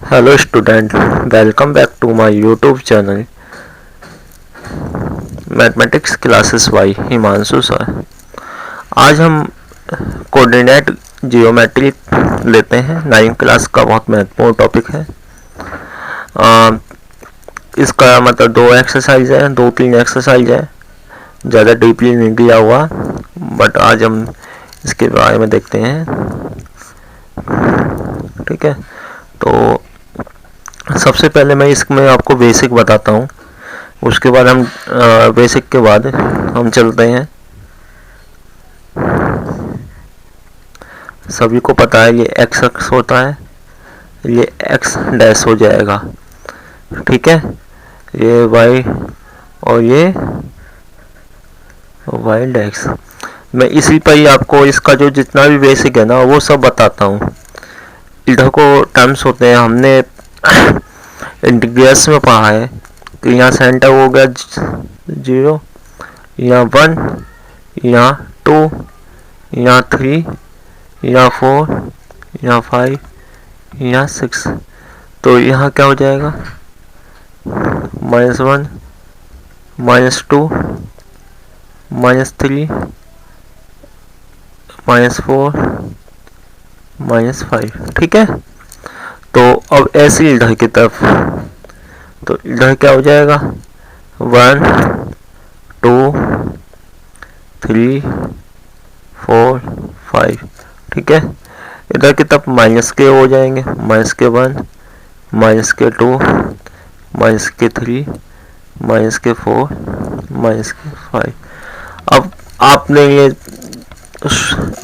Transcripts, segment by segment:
Hello student, welcome back to my YouTube channel mathematics classes by Himanshu sir. आज हम coordinate geometry लेते हैं। 9th class का बहुत महत्वपूर्ण टॉपिक है। इसका मतलब 2 एक्सरसाइज है, 2-3 एक्सरसाइज है, ज़्यादा डीपली नहीं दिया हुआ, बट आज हम इसके बारे में देखते हैं। ठीक है, तो सबसे पहले मैं इसमें आपको बेसिक बताता हूँ, उसके बाद हम बेसिक के बाद हम चलते हैं। सभी को पता है ये एक्स एक्स होता है, ये एक्स डैश हो जाएगा। ठीक है, ये वाई और ये वाई डैश। मैं इसी पर ही आपको इसका जो जितना भी बेसिक है ना वो सब बताता हूँ। इधर को टर्म्स होते हैं, हमने इंटीग्रल्स में पढ़ा है कि यहाँ सेंटर हो गया 0, यहाँ 1, यहाँ 2, यहाँ 3, यहाँ 4, यहाँ 5, यहाँ 6। तो यहाँ क्या हो जाएगा, -1, -2, -3, -4, -5। ठीक है, तो अब ऐसे इधर की तरफ, तो इधर क्या हो जाएगा 1, 2, 3, 4, 5। ठीक है, इधर की तरफ माइनस के हो जाएंगे, -1, -2, -3, -4, -5। अब आपने ये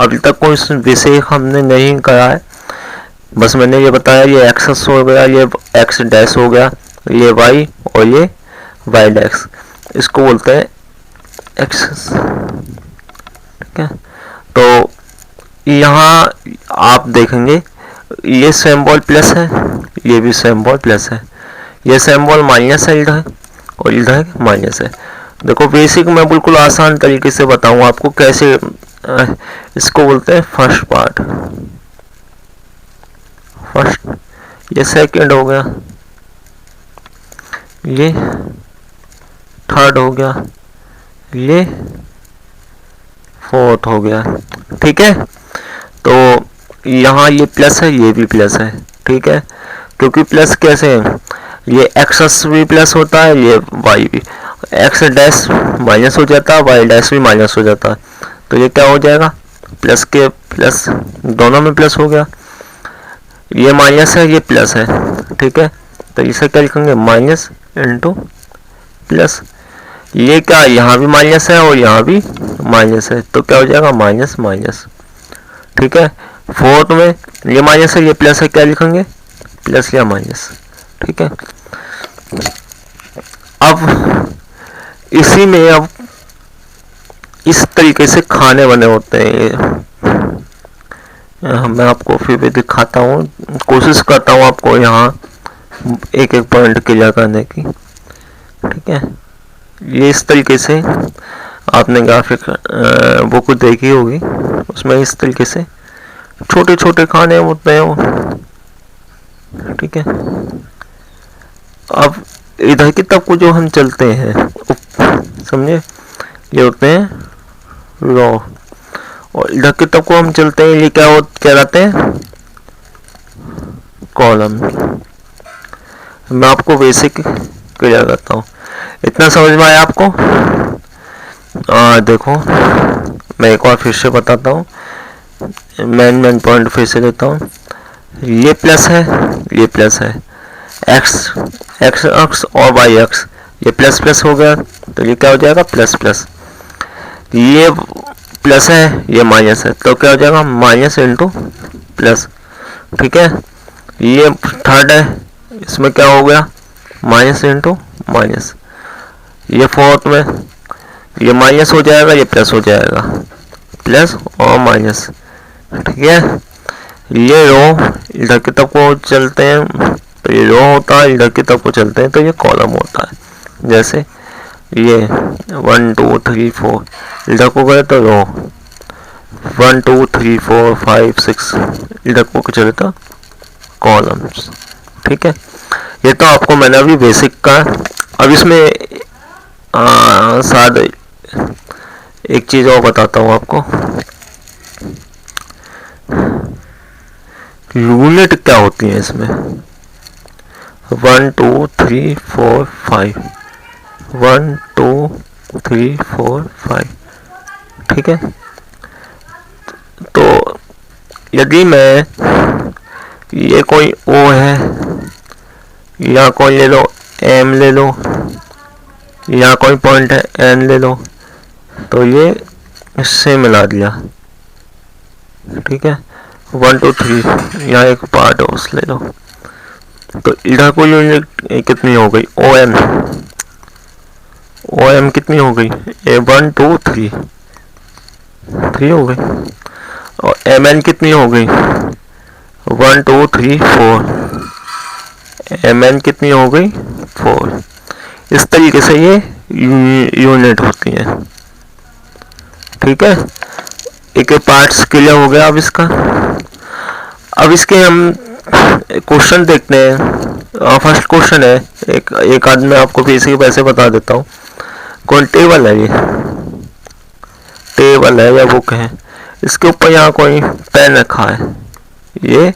अभी तक कोई विषय हमने नहीं करा है, बस मैंने ये बताया ये एक्स हो गया, ये एक्स डैश हो गया, ये वाई और ये वाई डैश, इसको बोलते हैं एक्सेस। ठीक है, तो यहाँ आप देखेंगे ये सिंबल प्लस है, ये भी सिंबल प्लस है, ये सिंबल माइनस है इधर और इधर माइनस है। देखो बेसिक मैं बिल्कुल आसान तरीके से बताऊँ आपको कैसे। इसको बोलते हैं फर्स्ट पार्ट, फर्स्ट, ये सेकंड हो गया, ये थर्ड हो गया, ये फोर्थ हो गया। ठीक है, तो यहाँ ये प्लस है, ये भी प्लस है। ठीक है, क्योंकि प्लस कैसे है, ये एक्स भी प्लस होता है, ये वाई भी, एक्स डैश माइनस हो जाता है, वाई डैश भी माइनस हो जाता है। तो ये क्या हो जाएगा, प्लस के प्लस दोनों में प्लस हो गया, ये माइनस है, ये प्लस है। ठीक है, तो इसे क्या लिखेंगे, माइनस इंटू प्लस। ये क्या, यहाँ भी माइनस है और यहाँ भी माइनस है, तो क्या हो जाएगा माइनस माइनस। ठीक है, फोर्थ में ये माइनस है, ये प्लस है, क्या लिखेंगे, प्लस या माइनस। ठीक है, अब इसी में अब इस तरीके से खाने बने होते हैं। मैं आपको फिर भी दिखाता हूँ, कोशिश करता हूँ आपको यहाँ एक एक पॉइंट क्लियर करने की। ठीक है, ये इस तरीके से आपने ग्राफिक बुक देखी होगी, उसमें इस तरीके से छोटे छोटे खाने होते हैं वो। ठीक है, अब इधर की तरफ को जो हम चलते हैं, समझे, ये होते हैं रो, और इधर की तरफ को हम चलते हैं, ये क्या कहलाते हैं, कॉलम। मैं आपको बेसिक क्लियर करता हूँ, इतना समझ में आया आपको। देखो मैं एक बार फिर से बताता हूँ, मेन पॉइंट फिर से देता हूँ। ये प्लस है, ये प्लस है, एक्स एक्स एक्स और वाई एक्स, ये प्लस प्लस हो गया, तो ये क्या हो जाएगा, प्लस प्लस। ये प्लस है, ये माइनस है, तो क्या हो जाएगा, माइनस इंटू प्लस। ठीक है, ये थर्ड है, इसमें क्या हो गया, माइनस इंटू माइनस। ये फोर्थ में ये माइनस हो जाएगा, ये प्लस हो जाएगा, प्लस और माइनस। ठीक है, ये रो इधर की तरफ को चलते हैं तो ये रो होता है, इधर की तरफ को चलते हैं तो ये कॉलम होता है। जैसे ये 1 2 3 4 इधर को गए तो रो, 1 2 3 4 5 6 इधर को चले तो कॉलम्स। ठीक है, ये तो आपको मैंने अभी बेसिक का। अब इसमें साथ एक चीज़ और बताता हूँ आपको, यूनिट क्या होती है इसमें। 1 2 3 4 5, 1 2 3 4 5, ठीक है। तो यदि मैं, ये कोई ओ है, या कोई ले लो एम ले लो, या कोई पॉइंट है एन ले लो, तो ये इससे मिला दिया, ठीक है। 1 2 3 यहाँ एक पार्ट उस ले लो, तो इधर को यूनिट कितनी हो गई, ओ एम, ओ एम कितनी हो गई, 1 2 3 3 हो गई, और एम एन कितनी हो गई, 1 2 3 4, एम एन कितनी हो गई 4। इस तरीके से ये यूनिट होती है, ठीक है। एक पार्ट्स क्लियर हो गया। अब इसका, अब इसके हम क्वेश्चन देखते हैं। फर्स्ट क्वेश्चन है, एक आध में आपको फिर इसी वैसे बता देता हूँ। कौन टेबल है, ये टेबल है या बुक है, इसके ऊपर यहाँ कोई पेन रखा है, ये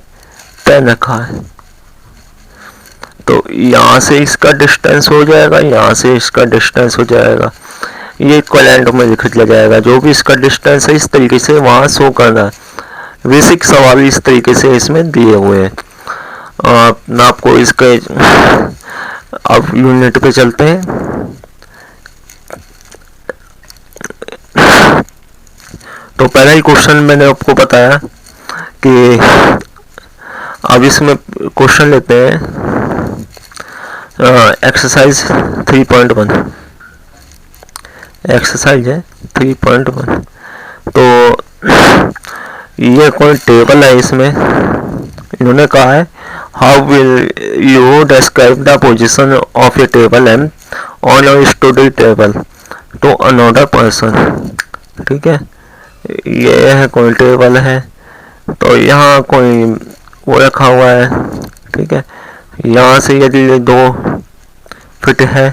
पेन रखा है, तो यहाँ से इसका डिस्टेंस हो जाएगा, यहाँ से इसका डिस्टेंस हो जाएगा, ये इक्वलेंट में लिख दिया जाएगा। जो भी इसका डिस्टेंस है इस तरीके से वहाँ शो करना है। बेसिक सवाल इस तरीके से इसमें दिए हुए हैं। आपको इसके, अब यूनिट पे चलते हैं। तो पहला ही क्वेश्चन मैंने आपको बताया कि, अब इसमें क्वेश्चन लेते हैं एक्सरसाइज 3.1, एक्सरसाइज है 3.1। तो ये कोई टेबल है, इसमें इन्होंने कहा है how will you describe the position of a table एम on your study table to another person, ठीक है। ये है कोई टेबल है, तो यहाँ कोई वो रखा हुआ है, ठीक है। यहाँ से यदि ये 2 फिट है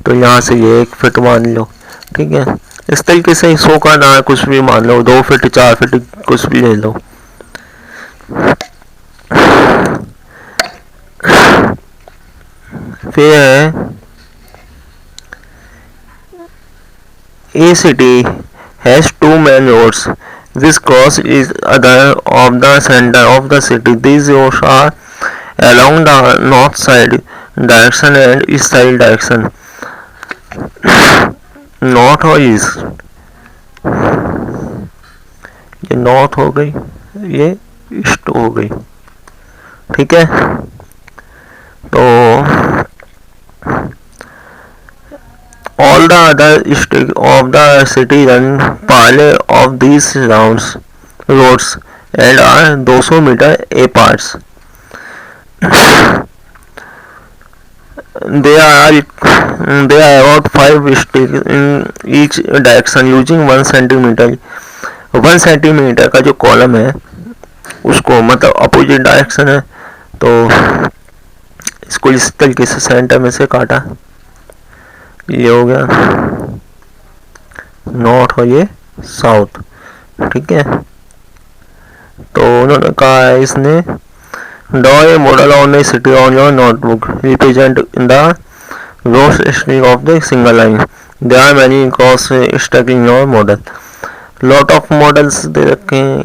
तो यहाँ से ये 1 फिट मान लो, ठीक है। इस तरीके से ही शो करना है, कुछ भी मान लो, 2 फिट 4 फिट कुछ भी ले लो। फिर है A city has 2 main roads which cross each other of the center of the city. These roads are along the north side direction and east side direction. North और ईस्ट, ये north हो गई, ये ईस्ट हो गई, ठीक है। तो all the other streets of the city run parallel of these roads and are 200 meter apart. There are about 5 streets in each direction using 1 centimeter. 1 centimetre का जो कॉलम है उसको, मतलब अपोजिट डायरेक्शन है, तो इसको इस तरीके से सेंटर में से काटा, ये हो गया नॉर्थ और ये साउथ, ठीक है। तो उन्होंने कहा है इसने, draw a model on a city on your notebook represent in the roads string of the single line, there are many cross stack in your model. Lot of models दे रखे हैं,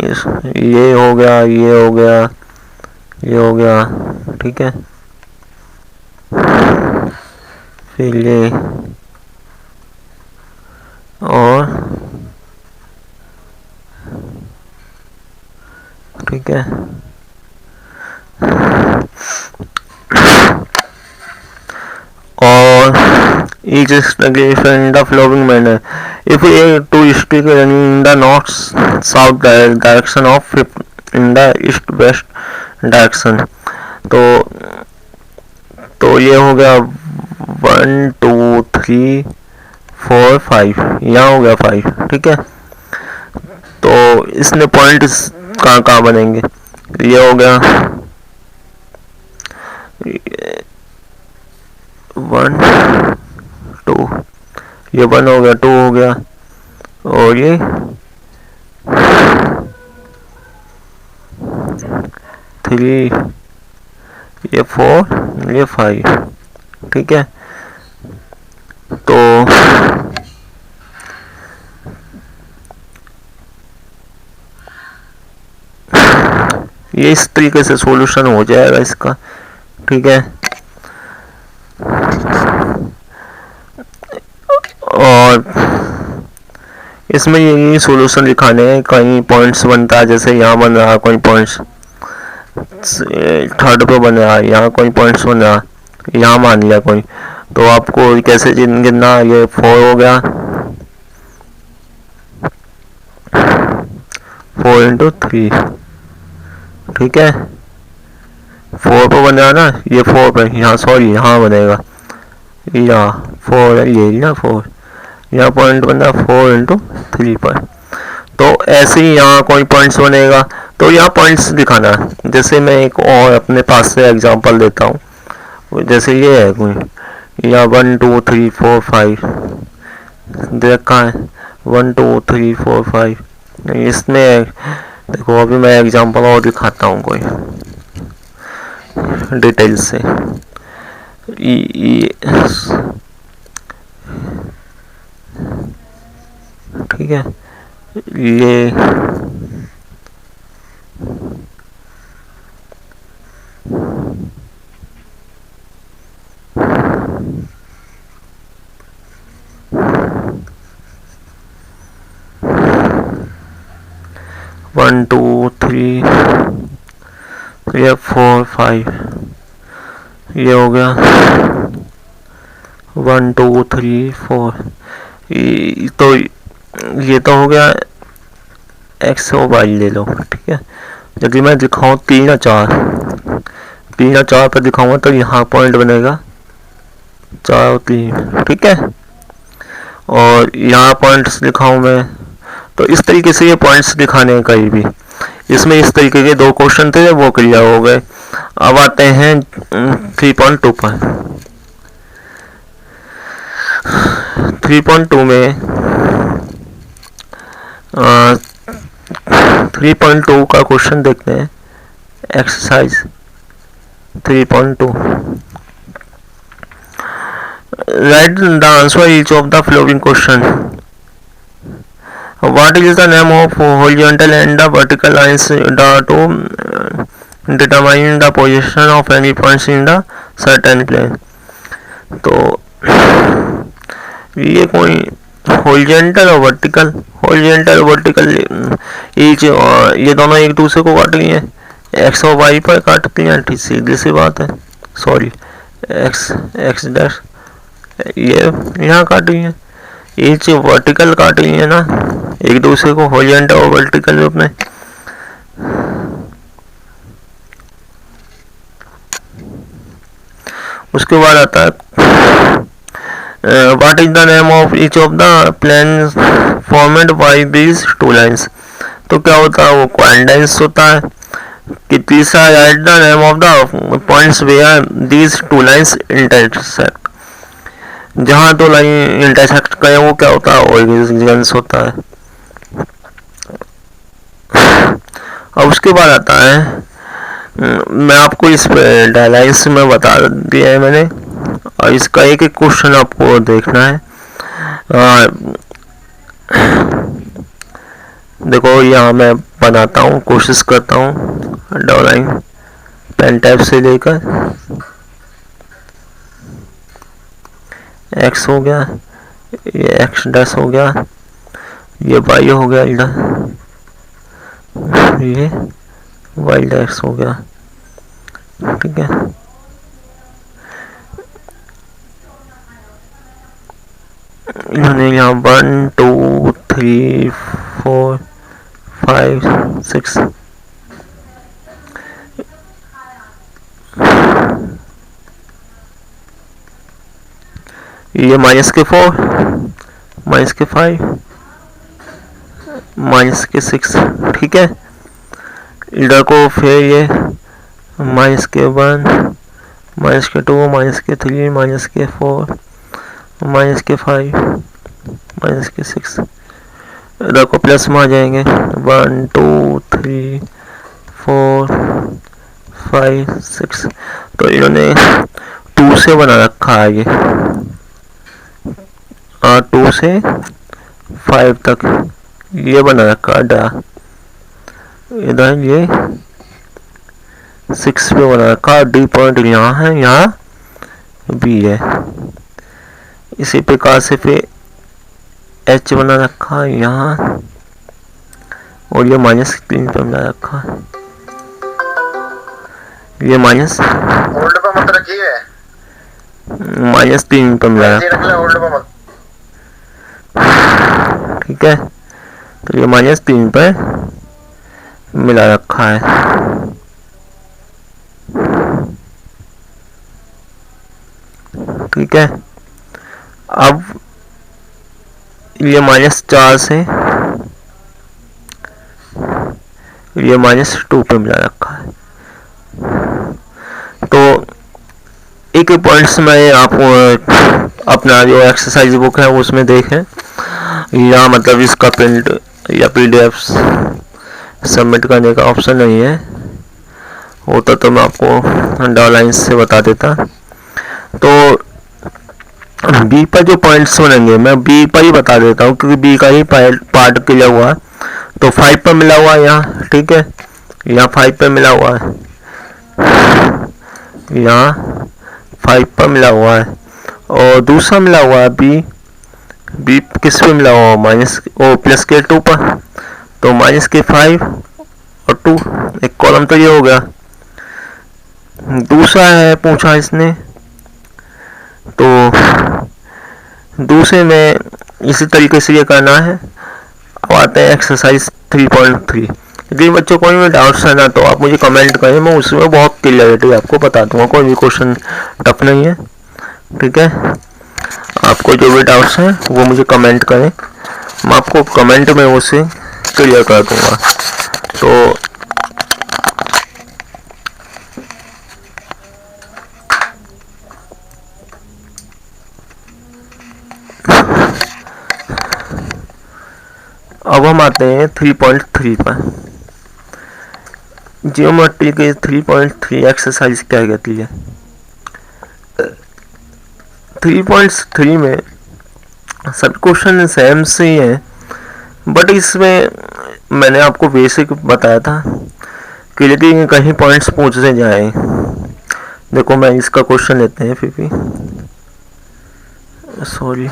ये हो गया, ये हो गया, ये हो गया, ठीक है। फिर ये और, ठीक है। और each is given in the following manner. If a two stick running in the north south direction of in the east west direction, तो ये हो गया 1 2 3 4 5, यहाँ हो गया 5, ठीक है। तो इसमें पॉइंट कहाँ कहाँ बनेंगे, ये हो गया, 1 2, ये 1 हो गया, 2 हो गया, और ये 3, ये 4, ये 5। ठीक है, तो ये इस तरीके से सॉल्यूशन हो जाएगा इसका। ठीक है, और इसमें यही सॉल्यूशन दिखाने हैं। कहीं पॉइंट्स बनता है, जैसे यहाँ बन रहा है कोई पॉइंट्स, थर्ड पे बन रहा है, यहाँ कोई पॉइंट्स बन रहा है, यहाँ मान लिया कोई, तो आपको कैसे गिनना, ये 4 हो गया, 4 इंटू 3। ठीक है, 4 पे बन रहा ना, ये 4 पे, यहाँ सॉरी यहाँ बनेगा, यहाँ 4 है, ये ना 4, यहाँ पॉइंट बन रहा 4 इंटू 3 पर। तो ऐसे ही यहाँ कोई पॉइंट्स बनेगा, तो यहाँ पॉइंट्स दिखाना है। जैसे मैं एक और अपने पास से एग्जांपल देता हूँ, जैसे ये है कोई, यहाँ 1 2 3 4 5 देखा है, 1 2 3 4 5। इसमें देखो, अभी मैं एग्जांपल और दिखाता हूँ कोई डिटेल से। ठीक है, ये 1 2 3, ये 4 5, ये हो गया 1 2 3 4। तो ये तो हो गया एक्स और वाई ले लो। ठीक है, यदि मैं दिखाऊँ 3 और 4, 3 और 4 पर दिखाऊंगा तो यहाँ पॉइंट बनेगा 4 और 3। ठीक है, और यहाँ पॉइंट्स दिखाऊँ मैं, तो इस तरीके से ये पॉइंट्स दिखाने हैं कहीं भी। इसमें इस तरीके के 2 क्वेश्चन थे, वो क्लियर हो गए। अब आते हैं 3.2 पर। 3.2 में 3.2 का क्वेश्चन देखते हैं, exercise 3.2। Right the answer each of the flowing question. What is the name of horizontal and the vertical lines to determine the position of any points in the certain plane? तो ये कोई horizontal और vertical ये दोनों एक दूसरे को काट लिए, एक्स और वाई पर काट लिए, सीधी सी बात है। सॉरी, एक्स डैश ये यहाँ काट लिए, ईच वर्टिकल काट लिए ना एक दूसरे को, हॉरिजॉन्टल और वर्टिकल रूप में। उसके बाद आता है what is the name of each of the plane formed by these 2 lines. तो क्या होता है, वो कोइंसिडेंस होता है। कि तीसरा, write the name of the points where these 2 lines intersect. जहां 2 लाइन इंटरसेक्ट करें वो क्या होता है, ऑरिजिन्स होता है। अब उसके बाद आता है, मैं आपको इस डायलाइंस में बता दिया है मैंने, और इसका एक एक क्वेश्चन आपको देखना है। देखो यहाँ मैं बनाता हूँ, कोशिश करता हूँ ड्राइंग पेन टाइप से लेकर। एक्स हो गया, ये एक्स डैश हो गया, ये वाई हो गया इधर, ये वाई डैश हो गया। ठीक है, इन्होंने यहाँ 1 2 3 4 5 6 ये माइनस के 4, माइनस के 5, माइनस के 6। ठीक है, इधर को फिर ये माइनस के 1, माइनस के 2, माइनस के 3, माइनस के 4, माइनस के 5, माइनस के 6, इधर को प्लस में आ जाएंगे। 1 2 3 4 5 6। तो इन्होंने 2 से बना रखा है ये, 2 से 5 तक ये बना रखा है। इधर ये 6 पे बना रखा, डी पॉइंट यहाँ है, यहाँ बी है। इसी प्रकार से फिर एच बना रखा है यहाँ, और ये -3 पे बना रखा है। ये माइनस होल्ड पे मत रखिए, -3 पे मिला रख ले, होल्ड पे मत। ठीक है, तो ये -3 पे मिला रखा है। ठीक है, अब ये -4 से ये -2 पे मिला रखा है। तो एक पॉइंट्स में आप अपना जो एक्सरसाइज बुक है उसमें देखें, या मतलब इसका प्रिंट या PDF सबमिट करने का ऑप्शन नहीं है, होता तो मैं आपको डॉट लाइन्स से बता देता। तो बी पर जो पॉइंट्स बनेंगे मैं बी पर ही बता देता हूँ, क्योंकि बी का ही पार्ट क्लियर हुआ है। तो 5 पर मिला हुआ है यहाँ, ठीक है, यहाँ 5 पर मिला हुआ है, यहाँ 5 पर मिला हुआ है। और दूसरा मिला हुआ है बी किस पे मिला हुआ है, प्लस के 2 पर। तो -5 और 2, एक कॉलम तो ये हो गया। दूसरा है पूछा इसने, तो दूसरे में इसी तरीके से ये करना है। अब आते हैं एक्सरसाइज 3.3। यदि बच्चों कोई भी डाउट्स है ना तो आप मुझे कमेंट करें, मैं उसमें बहुत क्लियरिटी आपको बता दूंगा। कोई भी क्वेश्चन टफ नहीं है, ठीक है। आपको जो भी डाउट्स हैं वो मुझे कमेंट करें, मैं आपको कमेंट में उसे क्लियर कर दूंगा। तो अब हम आते हैं 3.3 पर। जियोमेट्री के 3.3 एक्सरसाइज क्या कहती है। 3.3 में सब क्वेश्चन सेम से ही है, बट इसमें मैंने आपको बेसिक बताया था कि यदि कहीं पॉइंट्स पूछे जाए, देखो मैं इसका क्वेश्चन लेते हैं फिर भी, सॉरी,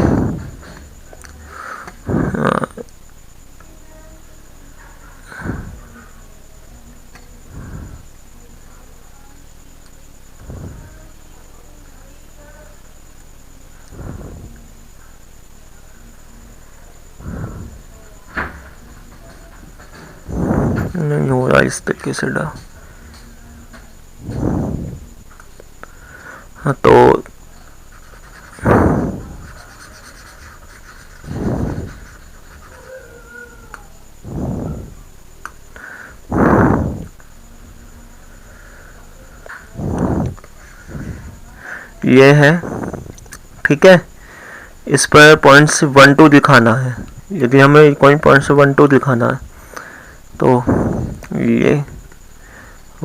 नहीं हो रहा इस तरीके से डा। हाँ, तो ये है, ठीक है। इस पर पॉइंट्स 1 2 दिखाना है। यदि हमें कोई पॉइंट्स 1 2 दिखाना है तो ये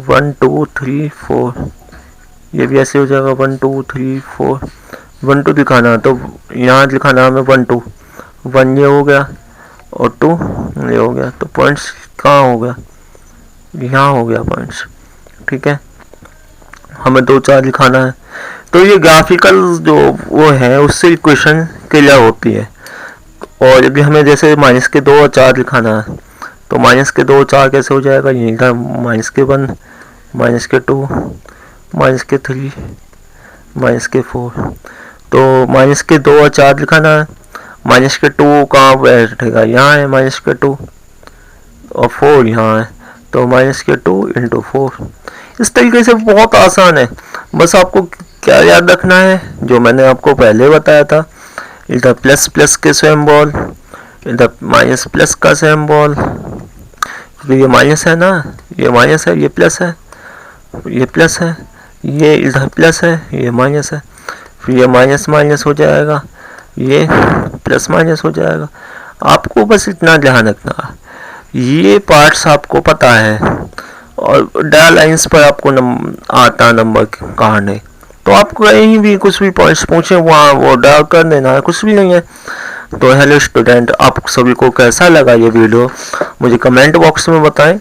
1 2 3 4, ये भी ऐसे हो जाएगा 1 2 3 4। 1 2 दिखाना है तो यहाँ दिखाना हमें 1 2, 1 ये हो गया और 2 ये हो गया। तो पॉइंट्स कहाँ हो गया, यहाँ हो गया पॉइंट्स, ठीक है। हमें 2 4 दिखाना है, तो ये ग्राफिकल जो वो है उससे इक्वेशन क्लियर होती है। और यदि हमें जैसे -2 और 4 दिखाना है तो -2 और 4 कैसे हो जाएगा, ये था -1 -2 -3 -4। तो -2 और 4 दिखाना है, -2 कहाँ बैठेगा, यहाँ है -2 और 4 यहाँ है, तो -2 × 4। इस तरीके से बहुत आसान है। बस आपको क्या याद रखना है, जो मैंने आपको पहले बताया था, इधर प्लस प्लस के सिंबल, इधर माइनस प्लस का सिंबल, क्योंकि ये माइनस है ना, ये माइनस है, ये प्लस है, ये प्लस है, ये इधर प्लस है, ये माइनस है, फिर ये माइनस माइनस हो जाएगा, ये प्लस माइनस हो जाएगा। आपको बस इतना ध्यान रखना, ये पार्ट्स आपको पता है और डायल लाइंस पर आपको आता नंबर काढ़ने, तो आपको कहीं भी कुछ भी पॉइंट्स पूछे वहाँ वो डायल कर देना है, कुछ भी नहीं है। तो हेलो स्टूडेंट, आप सभी को कैसा लगा ये वीडियो मुझे कमेंट बॉक्स में बताएं,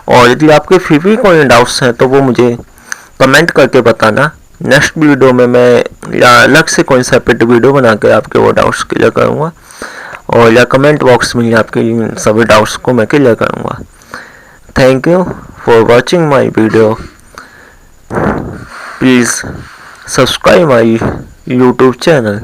और यदि आपके फिर भी कोई डाउट्स हैं तो वो मुझे कमेंट करके बताना। नेक्स्ट वीडियो में मैं या अलग से कोई सेपरेट वीडियो बना के आपके वो डाउट्स क्लियर करूँगा, और या कमेंट बॉक्स में आपके सभी डाउट्स को मैं क्लियर करूँगा। Thank you for watching my video. Please subscribe my YouTube channel.